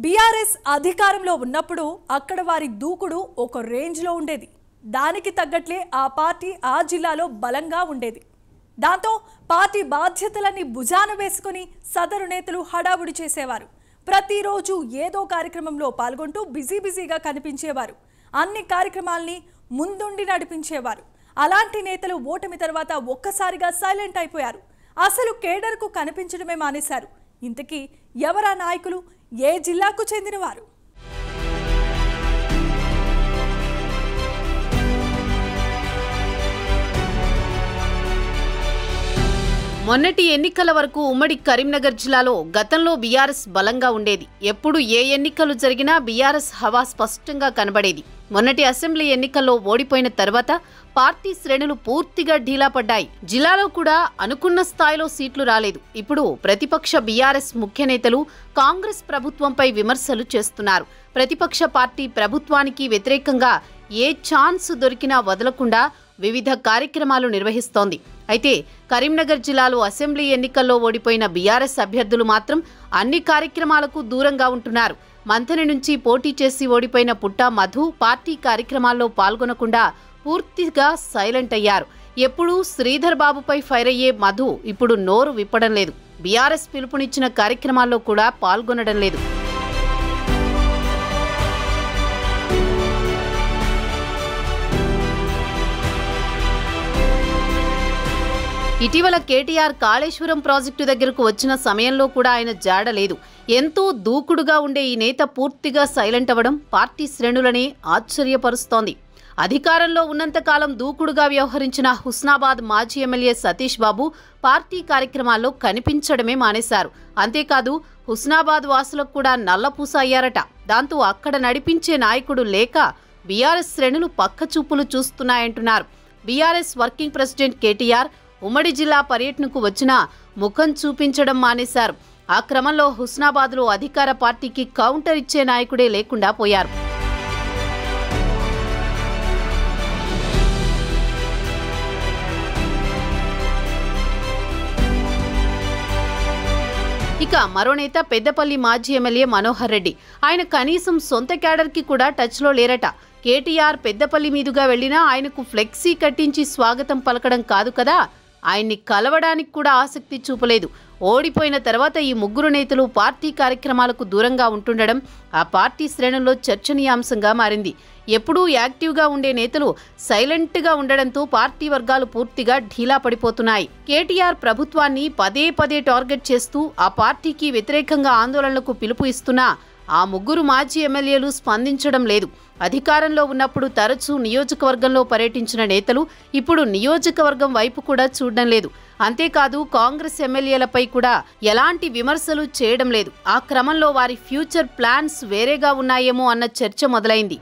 BRS అధికారంలో ఉన్నప్పుడు అక్కడ వారి దూకుడు ఒక రేంజ్లో ఉండేది. దానికి తగ్గట్లే ఆ పార్టీ ఆ జిల్లాలో బలంగా ఉండేది. దాంతో పార్టీ బాధ్యతలన్నీ భుజాన వేసుకుని సదరు నేతలు హడావుడి చేసేవారు. ప్రతిరోజు ఏదో కార్యక్రమంలో పాల్గొంటూ బిజీగా కనిపించేవారు. అన్ని కార్యక్రమాల్ని ముందుండి నడిపించేవారు. అలాంటి నేతలు ఓటమి తర్వాత ఒక్కసారిగా సైలెంట్ అయిపోయారు. అసలు కేడర్కు కనిపించడమే మానేశారు. ఇంతకీ ఎవరా నాయకులు? ఏ జిల్లాకు చెందినవారు? మొన్నటి ఎన్నికల వరకు ఉమ్మడి కరీంనగర్ జిల్లాలో గతంలో బీఆర్ఎస్ బలంగా ఉండేది. ఎప్పుడు ఏ ఎన్నికలు జరిగినా బీఆర్ఎస్ హవా స్పష్టంగా కనబడేది. మొన్నటి అసెంబ్లీ ఎన్నికల్లో ఓడిపోయిన తర్వాత పార్టీ శ్రేణులు పూర్తిగా ఢీలా పడ్డాయి. జిల్లాలో కూడా అనుకున్న స్థాయిలో సీట్లు రాలేదు. ఇప్పుడు ప్రతిపక్ష బీఆర్ఎస్ ముఖ్య నేతలు కాంగ్రెస్ ప్రభుత్వంపై విమర్శలు చేస్తున్నారు. ప్రతిపక్ష పార్టీ ప్రభుత్వానికి వ్యతిరేకంగా ఏ ఛాన్స్ దొరికినా వదలకుండా వివిధ కార్యక్రమాలు నిర్వహిస్తోంది. అయితే కరీంనగర్ జిల్లాలో అసెంబ్లీ ఎన్నికల్లో ఓడిపోయిన బీఆర్ఎస్ అభ్యర్థులు మాత్రం అన్ని కార్యక్రమాలకు దూరంగా ఉంటున్నారు. మంథని నుంచి పోటీ చేసి ఓడిపోయిన పుట్ట మధు పార్టీ కార్యక్రమాల్లో పాల్గొనకుండా పూర్తిగా సైలెంట్ అయ్యారు. ఎప్పుడూ శ్రీధర్ బాబుపై ఫైర్ అయ్యే మధు ఇప్పుడు నోరు విప్పడం లేదు. బీఆర్ఎస్ పిలుపునిచ్చిన కార్యక్రమాల్లో కూడా పాల్గొనడం లేదు. ఇటీవల కేటీఆర్ కాళేశ్వరం ప్రాజెక్టు దగ్గరకు వచ్చిన సమయంలో కూడా ఆయన జాడలేదు. ఎంతో దూకుడుగా ఉండే ఈ నేత పూర్తిగా సైలెంట్ అవ్వడం పార్టీ శ్రేణులనే ఆశ్చర్యపరుస్తోంది. అధికారంలో ఉన్నంతకాలం దూకుడుగా వ్యవహరించిన హుస్నాబాద్ మాజీ ఎమ్మెల్యే సతీష్ బాబు పార్టీ కార్యక్రమాల్లో కనిపించడమే మానేశారు. అంతేకాదు హుస్నాబాద్ వాసులకు కూడా నల్లపూస అయ్యారట. దాంతో అక్కడ నడిపించే నాయకుడు లేక బీఆర్ఎస్ శ్రేణులు పక్కచూపులు చూస్తున్నాయంటున్నారు. బీఆర్ఎస్ వర్కింగ్ ప్రెసిడెంట్ కేటీఆర్ ఉమ్మడి జిల్లా పర్యటనకు వచ్చినా ముఖం చూపించడం మానేశారు. ఆ క్రమంలో హుస్నాబాద్లో అధికార పార్టీకి కౌంటర్ ఇచ్చే నాయకుడే లేకుండా పోయారు. ఇక మరో నేత పెద్దపల్లి మాజీ ఎమ్మెల్యే మనోహర్ రెడ్డి. ఆయన కనీసం సొంత క్యాడర్కి కూడా టచ్లో లేరట. కేటీఆర్ పెద్దపల్లి మీదుగా వెళ్లినా ఆయనకు ఫ్లెక్సీ కట్టించి స్వాగతం పలకడం కాదు కదా, ఆయన్ని కలవడానికి కూడా ఆసక్తి చూపలేదు. ఓడిపోయిన తర్వాత ఈ ముగ్గురు నేతలు పార్టీ కార్యక్రమాలకు దూరంగా ఉంటుండడం ఆ పార్టీ శ్రేణుల్లో చర్చనీయాంశంగా మారింది. ఎప్పుడూ యాక్టివ్గా ఉండే నేతలు సైలెంట్గా ఉండడంతో పార్టీ వర్గాలు పూర్తిగా ఢీలా పడిపోతున్నాయి. కేటీఆర్ ప్రభుత్వాన్ని పదే టార్గెట్ చేస్తూ ఆ పార్టీకి వ్యతిరేకంగా ఆందోళనలకు పిలుపు ఇస్తున్నా ఆ ముగ్గురు మాజీ ఎమ్మెల్యేలు స్పందించడం లేదు. అధికారంలో ఉన్నప్పుడు తరచూ నియోజకవర్గంలో పర్యటించిన నేతలు ఇప్పుడు నియోజకవర్గం వైపు కూడా చూడడం లేదు. అంతేకాదు కాంగ్రెస్ ఎమ్మెల్యేలపై కూడా ఎలాంటి విమర్శలు చేయడం లేదు. ఆ క్రమంలో వారి ఫ్యూచర్ ప్లాన్స్ వేరేగా ఉన్నాయేమో అన్న చర్చ మొదలైంది.